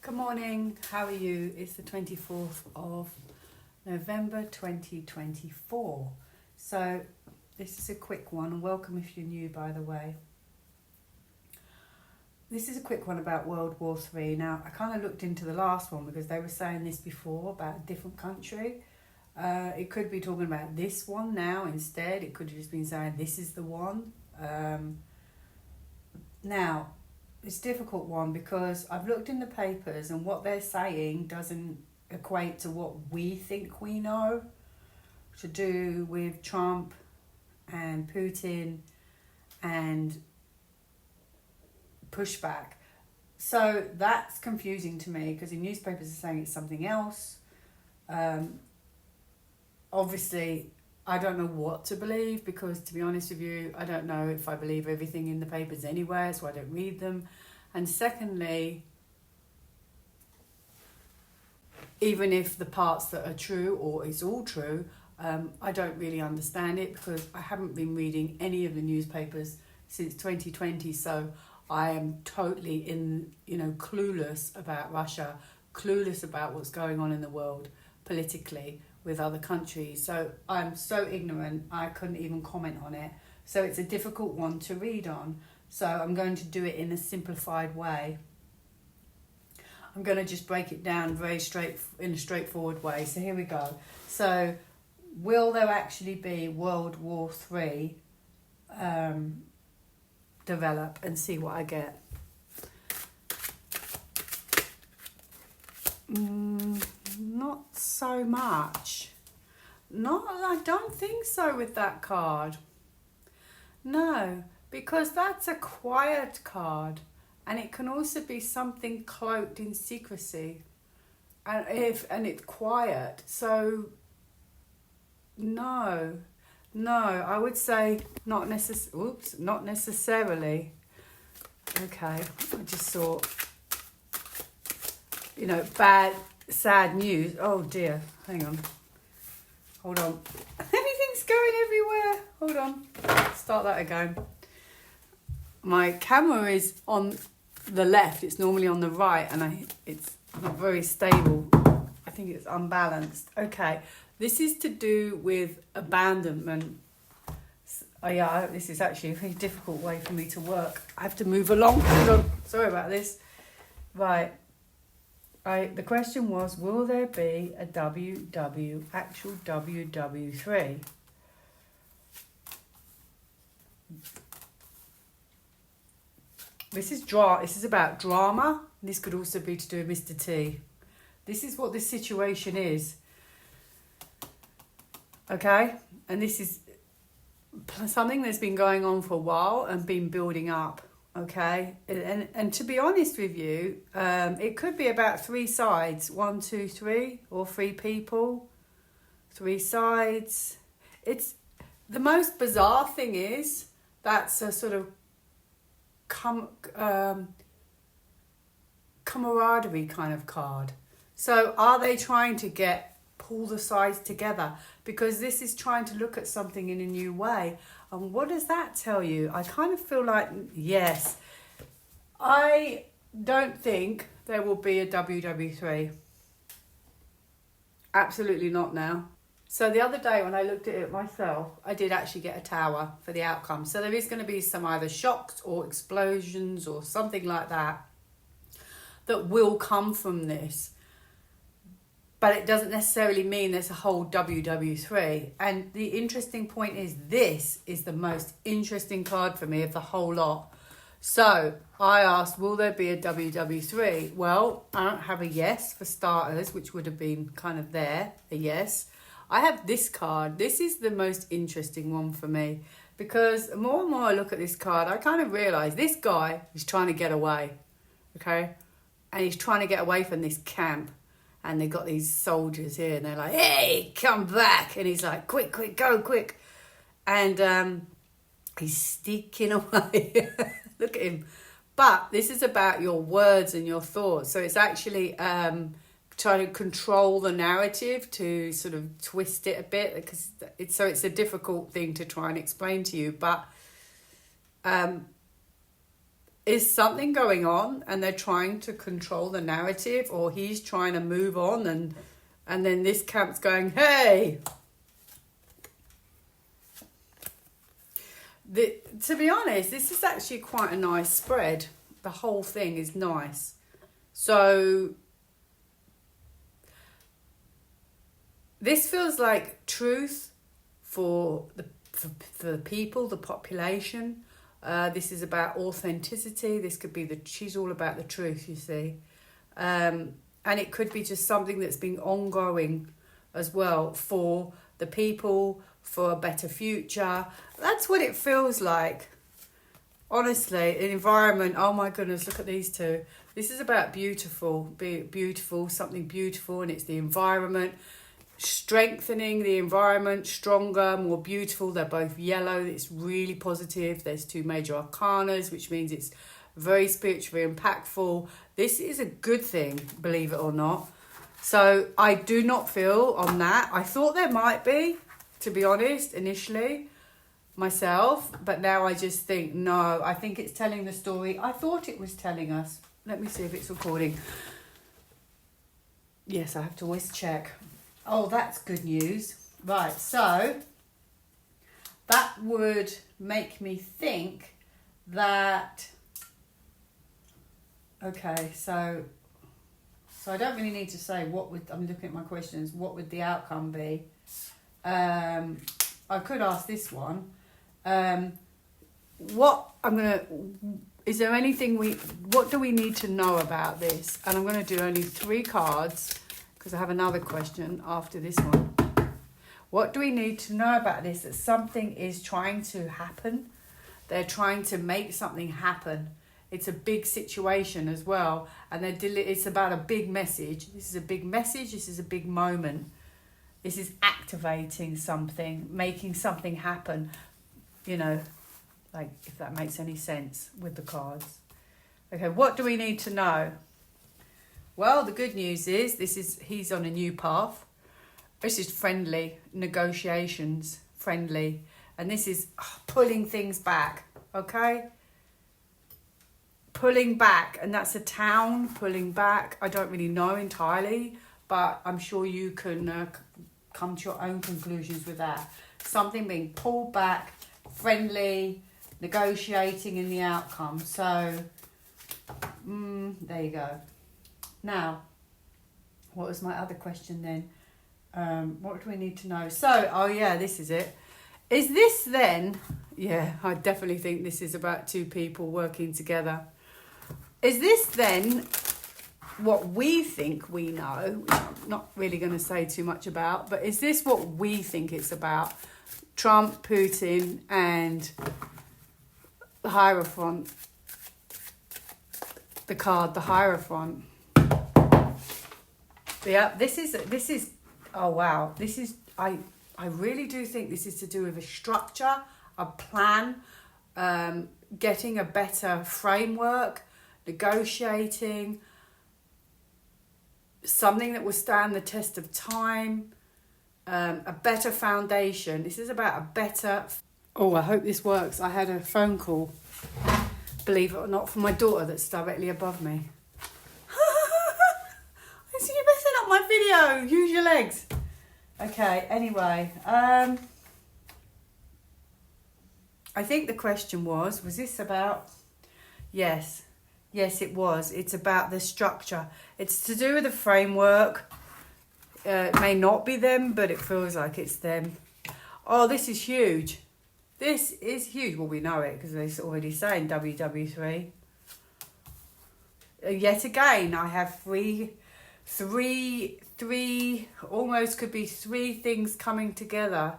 Good morning, how are you? It's the 24th of November 2024. So this is a quick one, and welcome if you're new, by the way. This is a quick one about World War III. Now, I kind of looked into the last one because they were saying this before about a different country. It could be talking about this one now instead. It could have just been saying this is the one. Now, it's a difficult one because I've looked in the papers and what they're saying doesn't equate to what we think we know to do with Trump and Putin and pushback. So that's confusing to me because the newspapers are saying it's something else. Obviously, I don't know what to believe because, to be honest with you, I don't know if I believe everything in the papers anyway, so I don't read them. And secondly, even if the parts that are true or it's all true, I don't really understand it because I haven't been reading any of the newspapers since 2020, so I am totally clueless about Russia, clueless about what's going on in the world politically with other countries. So I'm so ignorant, I couldn't even comment on it. So it's a difficult one to read on. So I'm going to do it in a simplified way. I'm going to just break it down in a straightforward way. So here we go. So will there actually be World War III develop, and see what I get? Not so much. I don't think so with that card. No, because that's a quiet card, and it can also be something cloaked in secrecy, and it's quiet. So no, I would say not necessarily. Okay, I just saw, bad, sad news. Oh dear, hang on. Hold on. Everything's going everywhere. Hold on. Start that again. My camera is on the left. It's normally on the right, and it's not very stable. I think it's unbalanced. Okay. This is to do with abandonment. This is actually a very difficult way for me to work. I have to move along. Hold on. Sorry about this. Right. The question was, will there be a actual WW3? This is about drama. This could also be to do with Mr. T. This is what this situation is. Okay? And this is something that's been going on for a while and been building up. Okay, and to be honest with you, it could be about three sides, 1, 2, 3, or 3 people, 3 sides. It's the most bizarre thing is that's a sort of camaraderie kind of card. So are they trying to pull the sides together? Because this is trying to look at something in a new way. And what does that tell you? I kind of feel like, yes, I don't think there will be a WW3. Absolutely not now. So the other day when I looked at it myself, I did actually get a tower for the outcome. So there is going to be some either shocks or explosions or something like that will come from this. But it doesn't necessarily mean there's a whole WW3. And the interesting point is this is the most interesting card for me of the whole lot. So I asked, will there be a WW3? Well, I don't have a yes for starters, which would have been kind of a yes. I have this card. This is the most interesting one for me because the more and more I look at this card, I kind of realise this guy is trying to get away, okay? And he's trying to get away from this camp. And they've got these soldiers here and they're like, hey, come back. And he's like, quick, go, quick. And he's sneaking away. Look at him. But this is about your words and your thoughts. So it's actually trying to control the narrative to sort of twist it a bit. Because it's a difficult thing to try and explain to you. But is something going on and they're trying to control the narrative, or he's trying to move on, and then this camp's going, hey. To be honest, this is actually quite a nice spread. The whole thing is nice. So this feels like truth for the people, the population. This is about authenticity. This could be she's all about the truth, you see. And it could be just something that's been ongoing as well for the people, for a better future. That's what it feels like. Honestly, an environment, oh my goodness, look at these two. This is about beautiful, something beautiful, and it's the environment. Strengthening the environment, stronger, more beautiful. They're both yellow. It's really positive. There's 2 major arcanas, which means it's very spiritually impactful. This is a good thing, believe it or not. So I do not feel on that. I thought there might be, to be honest, initially myself, but now I just think no. I think it's telling the story I thought it was telling us. Let me see if it's recording. Yes, I have to always check. Oh, that's good news. Right, so that would make me think that, okay, so I don't really need to say I'm looking at my questions, what would the outcome be? I could ask this one. Is there anything what do we need to know about this? And I'm going to do only 3 cards, because I have another question after this one. What do we need to know about this? That something is trying to happen. They're trying to make something happen. It's a big situation as well. And it's about a big message. This is a big message. This is a big moment. This is activating something, making something happen. You know, like if that makes any sense with the cards. Okay, what do we need to know? Well, the good news is he's on a new path. This is friendly, negotiations, friendly. And this is pulling things back, okay? Pulling back, and that's a town, pulling back. I don't really know entirely, but I'm sure you can come to your own conclusions with that. Something being pulled back, friendly, negotiating in the outcome. So, there you go. Now, what was my other question then? What do we need to know? So, oh yeah, this is it. Is this then, yeah, I definitely think this is about 2 people working together. Is this then what we think we know, which I'm not really going to say too much about, but is this what we think it's about? Trump, Putin, and the Hierophant. The card, the Hierophant. Yeah, this is, oh wow, this is, I really do think this is to do with a structure, a plan, getting a better framework, negotiating, something that will stand the test of time, a better foundation. This is about a better, oh, I hope this works. I had a phone call, believe it or not, from my daughter that's directly above me. I see you messing up my video. Use your legs. Okay, anyway. I think the question was this about... Yes, it was. It's about the structure. It's to do with the framework. It may not be them, but it feels like it's them. Oh, this is huge. This is huge. Well, we know it because they're already saying WW3. Yet again, I have three, almost could be 3 things coming together.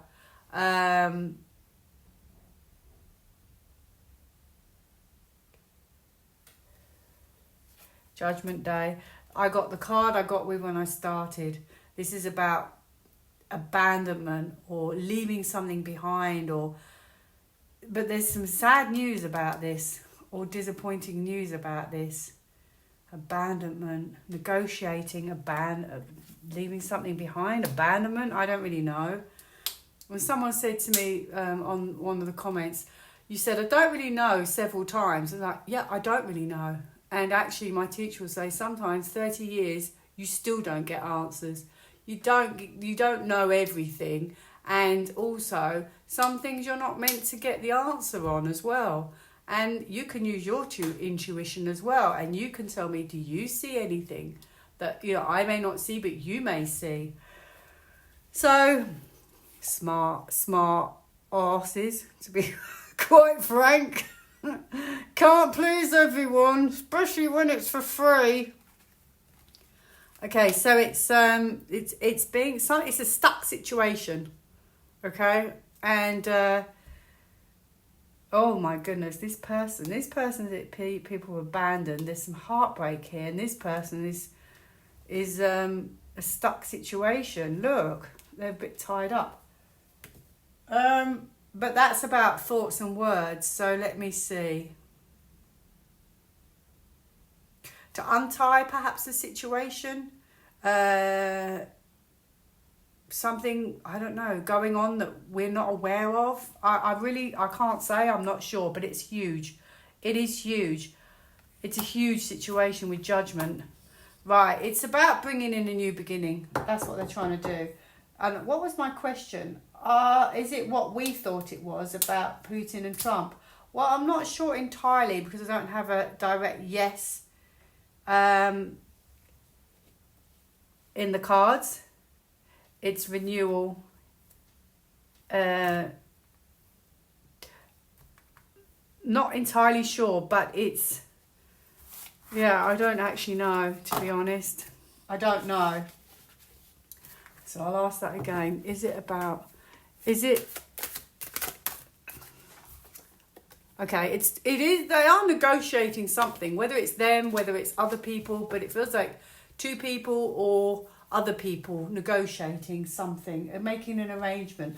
Judgment Day. I got the card I got with when I started. This is about abandonment or leaving something behind, but there's some sad news about this, or disappointing news about this. Abandonment, negotiating, leaving something behind, abandonment, I don't really know. When someone said to me on one of the comments, You said, I don't really know several times. And like, yeah, I don't really know. And actually my teacher will say sometimes 30 years, you still don't get answers. You don't know everything. And also some things you're not meant to get the answer on as well. And you can use your intuition as well. And you can tell me, do you see anything that, you know, I may not see, but you may see? So smart arses, to be quite frank. Can't please everyone, especially when it's for free. Okay, so it's a stuck situation. Okay, and oh my goodness, this person that people abandoned. There's some heartbreak here, and this person is a stuck situation. Look, they're a bit tied up. But that's about thoughts and words. So let me see. To untie perhaps the situation. Something, I don't know, going on that we're not aware of. I can't say, I'm not sure, but it's huge. It is huge. It's a huge situation with Judgment. Right, it's about bringing in a new beginning. That's what they're trying to do. And what was my question? Is it what we thought it was about Putin and Trump? Well, I'm not sure entirely because I don't have a direct yes in the cards. It's renewal. Not entirely sure, but it's... Yeah, I don't actually know, to be honest. I don't know. So I'll ask that again. Is it... Okay, it is. They are negotiating something, whether it's them, whether it's other people, but it feels like two people or other people negotiating something and making an arrangement.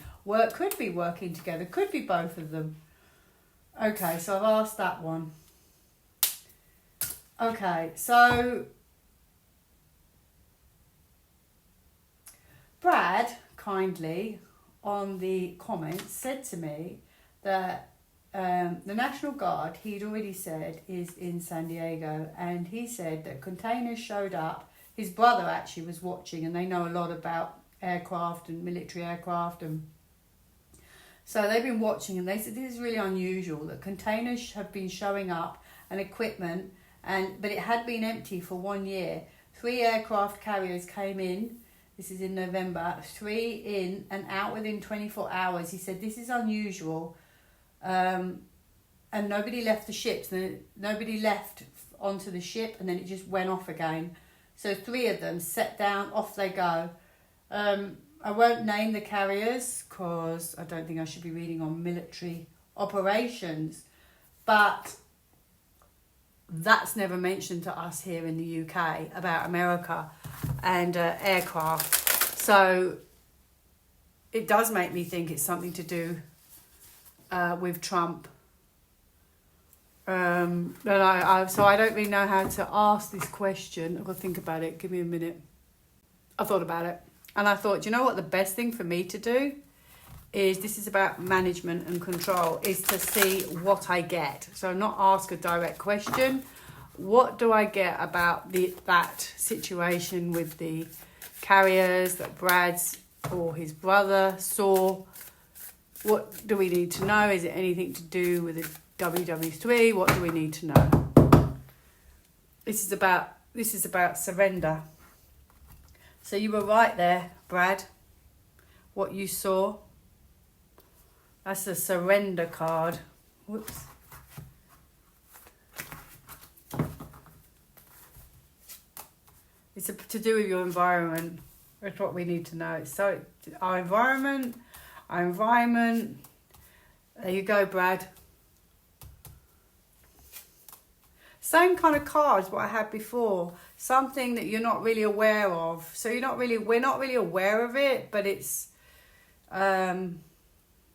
Could be working together, could be both of them. Okay, so I've asked that one. Okay, so Brad kindly on the comments said to me that the National Guard, he'd already said, is in San Diego, and he said that containers showed up. His brother actually was watching, and they know a lot about aircraft and military aircraft, and so they've been watching, and they said this is really unusual that containers have been showing up and equipment, but it had been empty for 1 year. 3 aircraft carriers came in. This is in November. 3 in and out within 24 hours. He said this is unusual. And nobody left the ships. Nobody left onto the ship, and then it just went off again. So 3 of them set down, off they go. I won't name the carriers because I don't think I should be reading on military operations, but that's never mentioned to us here in the UK about America and aircraft. So it does make me think it's something to do with Trump. So I don't really know how to ask this question. I've got to think about it. Give me a minute. I thought about it. And I thought, you know what the best thing for me to do is, this is about management and control, is to see what I get. So not ask a direct question. What do I get about that situation with the carriers that Brad's or his brother saw? What do we need to know? Is it anything to do with the WW3? What do we need to know? This is about surrender. So you were right there, Brad. What you saw. That's a surrender card. Whoops. It's to do with your environment. That's what we need to know. So our environment. There you go, Brad. Same kind of cards what I had before. Something that you're not really aware of. So we're not really aware of it, but it's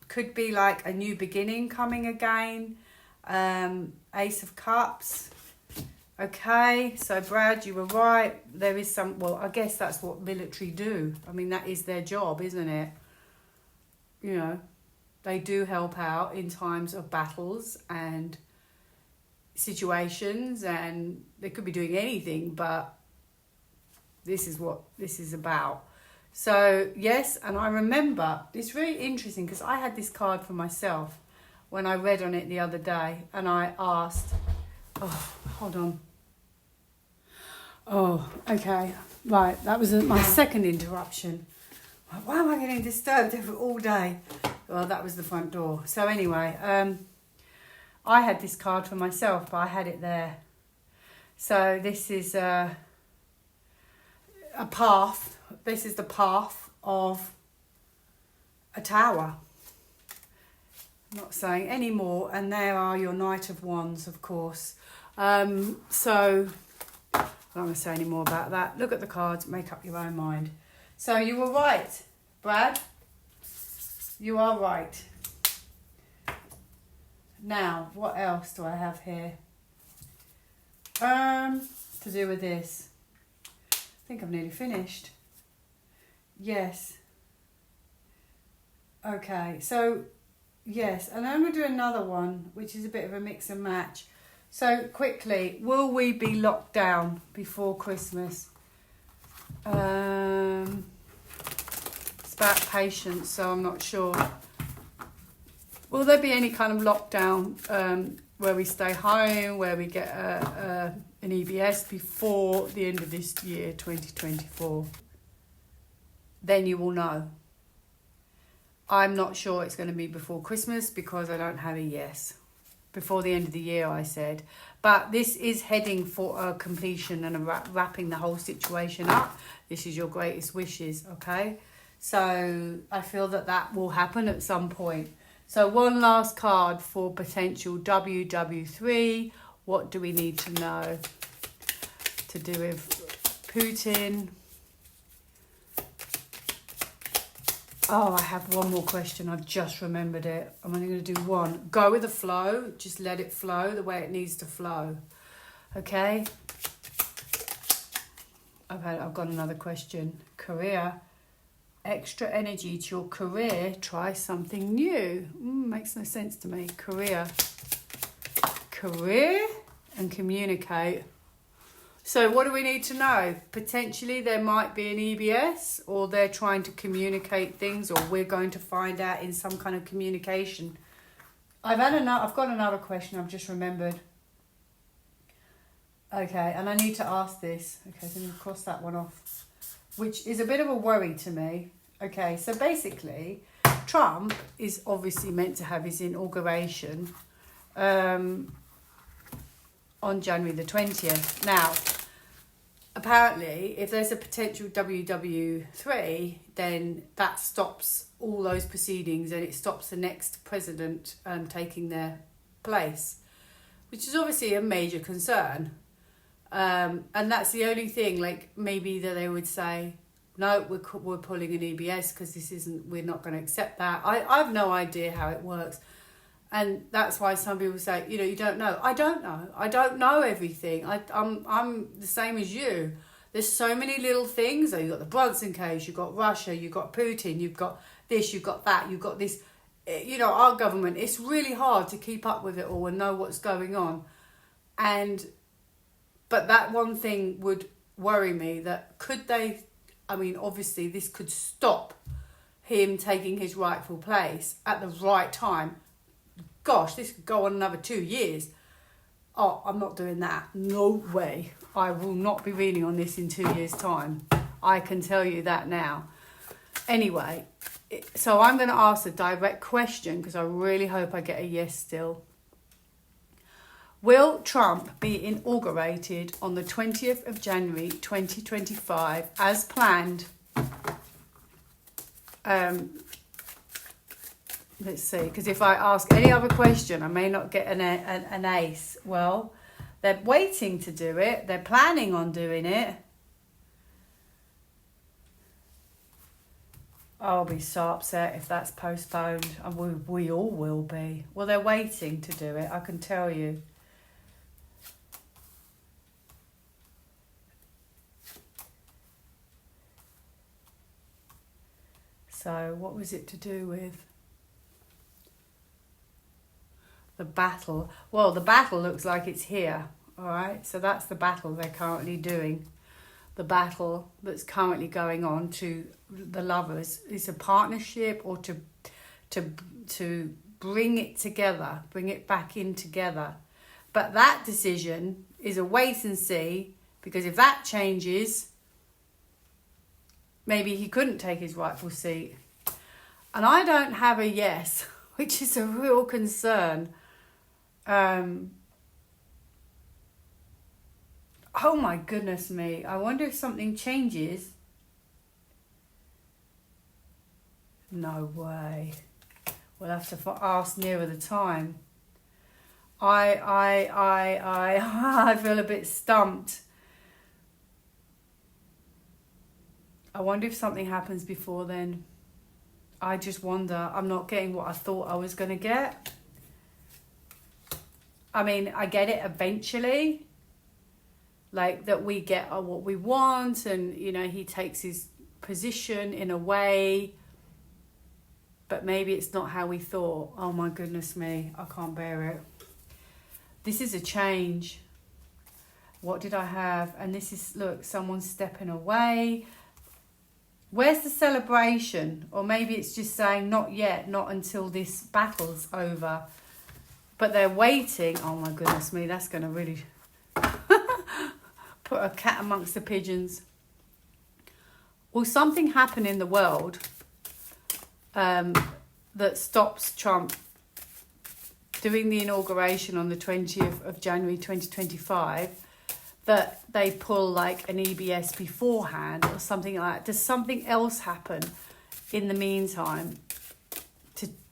could be like a new beginning coming again. Ace of Cups. Okay, so Brad, you were right. There is some, well, I guess that's what military do. I mean, that is their job, isn't it? You know, They do help out in times of battles and situations, and they could be doing anything, but this is what this is about. So yes, and I remember it's really interesting because I had this card for myself when I read on it the other day, and I asked, oh, hold on. Oh, okay, right, that was my second interruption. Why am I getting disturbed all day? Well, that was the front door. So anyway, I had this card for myself, but I had it there. So this is a path. This is the path of a tower. I'm not saying any more. And there are your Knight of Wands, of course. So I'm not going to say any more about that. Look at the cards, make up your own mind. So you were right, Brad. You are right. Now, what else do I have here? To do with this. I think I've nearly finished. Yes. Okay, so yes, and I'm going to do another one, which is a bit of a mix and match. So quickly, will we be locked down before Christmas? It's about patience, so I'm not sure. Will there be any kind of lockdown where we stay home, where we get an EBS before the end of this year, 2024? Then you will know. I'm not sure it's going to be before Christmas because I don't have a yes. Before the end of the year, I said. But this is heading for a completion and a wrapping the whole situation up. This is your greatest wishes, okay? So I feel that that will happen at some point. So one last card for potential WW3. What do we need to know to do with Putin? Oh, I have one more question. I've just remembered it. I'm only going to do one. Go with the flow. Just let it flow the way it needs to flow. Okay? I've got another question. Career. Extra energy to your career. Try something new. Makes no sense to me. Career and communicate. So what do we need to know? Potentially there might be an EBS, or they're trying to communicate things, or we're going to find out in some kind of communication. I've got another question I've just remembered. Okay, and I need to ask this. Okay, so I'm going to cross that one off, which is a bit of a worry to me. Okay, so basically, Trump is obviously meant to have his inauguration on January the 20th. Now, apparently, if there's a potential WW3, then that stops all those proceedings and it stops the next president taking their place, which is obviously a major concern. And that's the only thing, like maybe that they would say, no, we're pulling an EBS because we're not going to accept that. I've no idea how it works. And that's why some people say, you don't know. I don't know. I don't know everything. I'm the same as you. There's so many little things. You've got the Brunson case, you've got Russia, you've got Putin, you've got this, you've got that, you've got this. Our government, it's really hard to keep up with it all and know what's going on. But that one thing would worry me, that obviously this could stop him taking his rightful place at the right time. Gosh, this could go on another 2 years. Oh, I'm not doing that. No way. I will not be reading on this in 2 years' time. I can tell you that now. Anyway, so I'm going to ask a direct question because I really hope I get a yes still. Will Trump be inaugurated on the 20th of January 2025 as planned? Let's see, because if I ask any other question, I may not get an ace. Well, they're waiting to do it. They're planning on doing it. I'll be so upset if that's postponed. And we all will be. Well, they're waiting to do it, I can tell you. So, what was it to do with? The battle. Well, the battle looks like it's here. All right. So that's the battle they're currently doing. The battle that's currently going on to the lovers is a partnership, or to bring it together, bring it back in together. But that decision is a wait and see, because if that changes, maybe he couldn't take his rightful seat. And I don't have a yes, which is a real concern. Oh my goodness me. I wonder if something changes. No way. We'll have to ask nearer the time. I feel a bit stumped. I wonder if something happens before then. I just wonder. I'm not getting what I thought I was going to get. I mean, I get it eventually. Like that we get what we want, and, you know, he takes his position in a way. But maybe it's not how we thought. Oh my goodness me. I can't bear it. This is a change. What did I have? And this is, look, someone's stepping away. Where's the celebration? Or maybe it's just saying not yet, not until this battle's over. But they're waiting. Oh my goodness me, that's going to really put a cat amongst the pigeons. Will something happen in the world that stops Trump doing the inauguration on the 20th of January 2025, that they pull like an EBS beforehand or something like that? Does something else happen in the meantime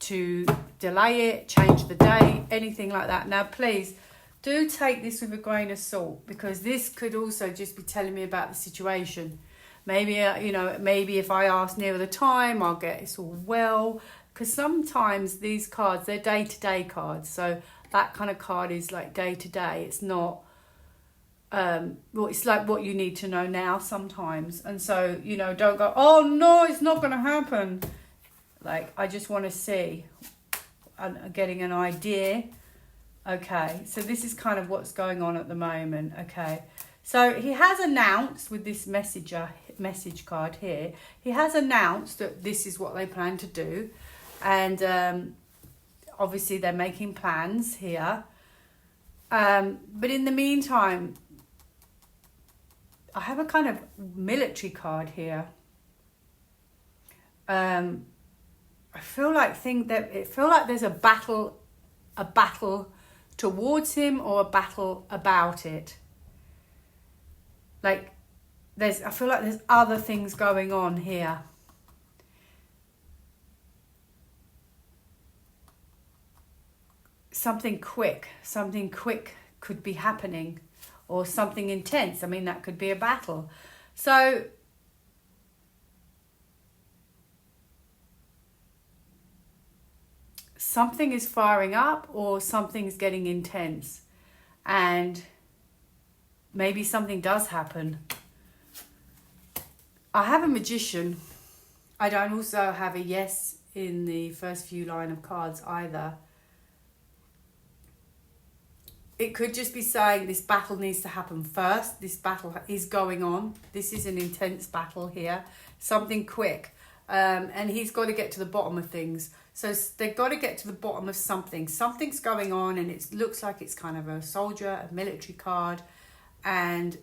to delay it, change the date, anything like that? Now, please do take this with a grain of salt, because this could also just be telling me about the situation. Maybe, you know, maybe if I ask nearer the time, I'll get it's all well. Because sometimes these cards, they're day-to-day cards. So that kind of card is like day-to-day. It's not, well, it's like what you need to know now sometimes. And so, you know, don't go, oh no, it's not going to happen. Like, I just want to see, and getting an idea. Okay, so this is kind of what's going on at the moment. Okay, so he has announced with this message card here, he has announced that this is what they plan to do. And obviously they're making plans here. But in the meantime, I have a kind of military card here. I feel like there's a battle towards him, or a battle about it. Like I feel like there's other things going on here. Something quick could be happening, or something intense. I mean, that could be a battle. So something is firing up, or something's getting intense, and maybe something does happen. I have a magician. I don't also have a yes in the first few line of cards either. It could just be saying this battle needs to happen first. This battle is going on. This is an intense battle here. Something quick. And he's got to get to the bottom of things. So they've got to get to the bottom of something. Something's going on, and it looks like it's kind of a soldier, a military card. And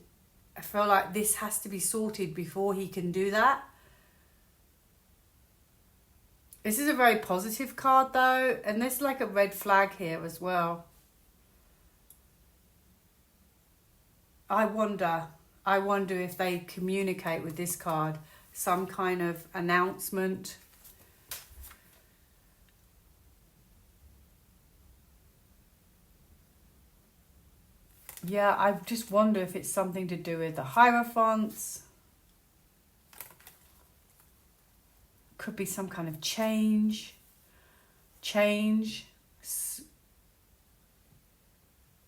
I feel like this has to be sorted before he can do that. This is a very positive card though. And there's like a red flag here as well. I wonder if they communicate with this card, some kind of announcement. Yeah, I just wonder if it's something to do with the Hierophants. Could be some kind of change.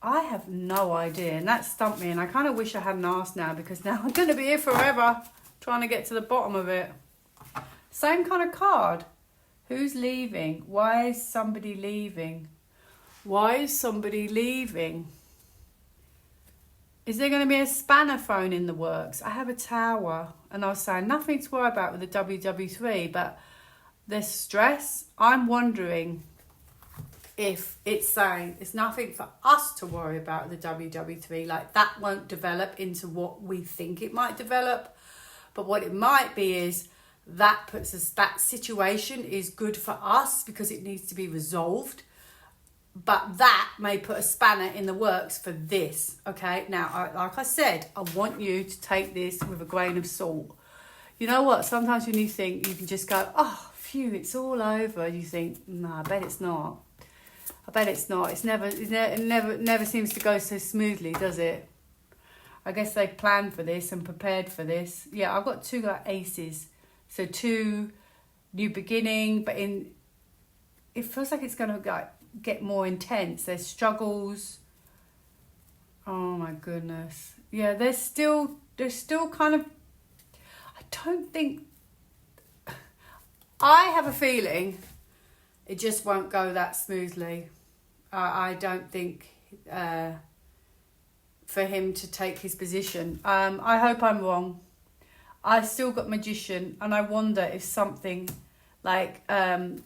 I have no idea, and that stumped me, and I kind of wish I hadn't asked now, because now I'm going to be here forever trying to get to the bottom of it. Same kind of card. Who's leaving? Why is somebody leaving? Why is somebody leaving? Is there going to be a spanner thrown in the works? I have a tower, and I was saying nothing to worry about with the WW3, but there's stress. I'm wondering if it's saying it's nothing for us to worry about with the WW3, like that won't develop into what we think it might develop. But what it might be is that puts us, that situation is good for us because it needs to be resolved. But that may put a spanner in the works for this, okay? Now, like I said, I want you to take this with a grain of salt. You know what? Sometimes when you think you can just go, oh, phew, it's all over. You think, no, I bet it's not. I bet it's not. It never seems to go so smoothly, does it? I guess they planned for this and prepared for this. Yeah, I've got two aces. So 2, new beginning, but it feels like it's going to get more intense. There's struggles. Oh my goodness. Yeah, there's still kind of, I have a feeling it just won't go that smoothly. I don't think for him to take his position. I hope I'm wrong. I still got Magician, and I wonder if something like an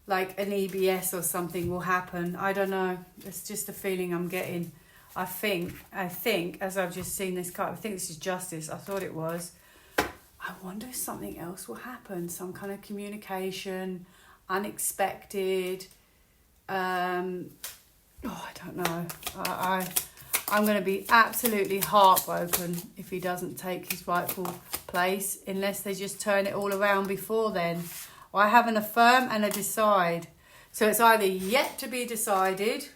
EBS or something will happen. I don't know. It's just a feeling I'm getting. I think, as I've just seen this card, I think this is Justice. I thought it was. I wonder if something else will happen. Some kind of communication, unexpected. I don't know. I'm going to be absolutely heartbroken if he doesn't take his rightful place, unless they just turn it all around before then. I have an affirm and a decide. So it's either yet to be decided,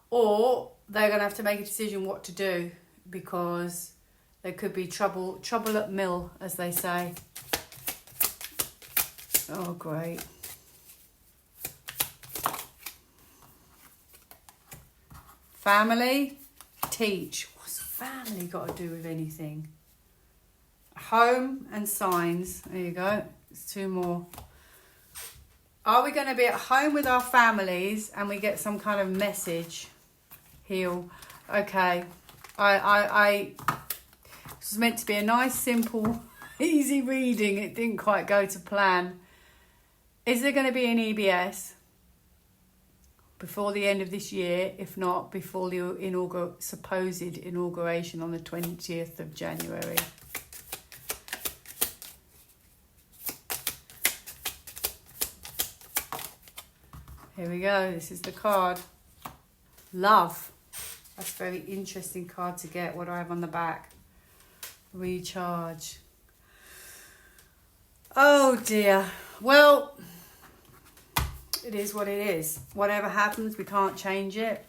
or they're going to have to make a decision what to do, because there could be trouble at mill, as they say. Oh, great. Family, teach. What's family got to do with anything? Home and signs. There you go. It's 2 more. Are we going to be at home with our families and we get some kind of message? Heal. Okay. This was meant to be a nice, simple, easy reading. It didn't quite go to plan. Is there going to be an EBS before the end of this year? If not, before the supposed inauguration on the 20th of January. Here we go. This is the card. Love. That's a very interesting card to get. What do I have on the back? Recharge. Oh dear. Well, it is what it is. Whatever happens, we can't change it.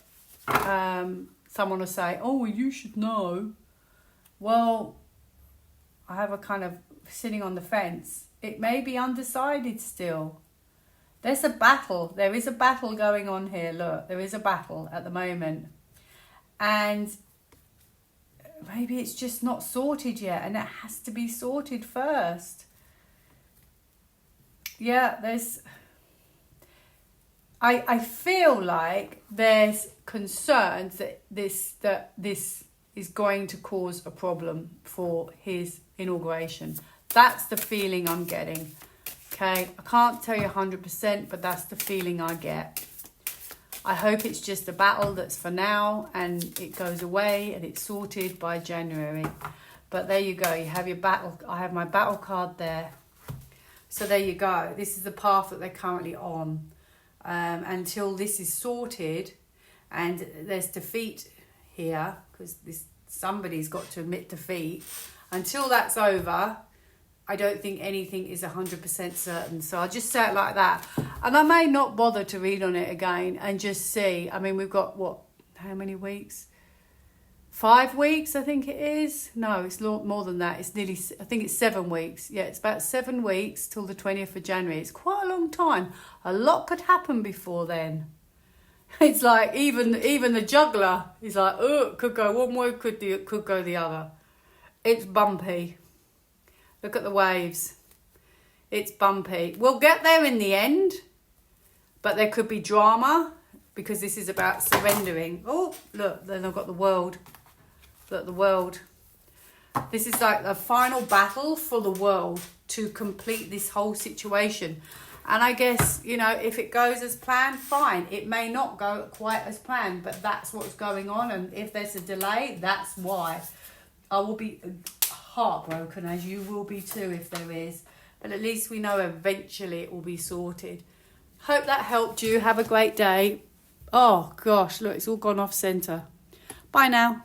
Someone will say, oh, you should know. Well, I have a kind of sitting on the fence. It may be undecided still. There's a battle. There is a battle going on here. Look, there is a battle at the moment. And maybe it's just not sorted yet, and it has to be sorted first. Yeah, I feel like there's concerns that this is going to cause a problem for his inauguration. That's the feeling I'm getting. Okay, I can't tell you 100%, but that's the feeling I get. I hope it's just a battle that's for now and it goes away and it's sorted by January. But there you go. You have your battle. I have my battle card there. So there you go. This is the path that they're currently on. Until this is sorted and there's defeat here, because somebody's got to admit defeat. Until that's over, I don't think anything is 100% certain. So I'll just say it like that. And I may not bother to read on it again and just see. I mean, we've got, how many weeks? 5 weeks, I think it is. No, it's more than that. It's nearly, I think it's 7 weeks. Yeah, it's about 7 weeks till the 20th of January. It's quite a long time. A lot could happen before then. It's like even the juggler is like, oh, it could go one way, could go the other. It's bumpy. Look at the waves. It's bumpy. We'll get there in the end, but there could be drama because this is about surrendering. Oh, look, then I've got the world. Look, the world. This is like the final battle for the world to complete this whole situation. And I guess, you know, if it goes as planned, fine. It may not go quite as planned, but that's what's going on. And if there's a delay, that's why. I will be heartbroken, as you will be too if there is. But at least we know eventually it will be sorted. Hope that helped you. Have a great day. Oh, gosh, look, it's all gone off centre. Bye now.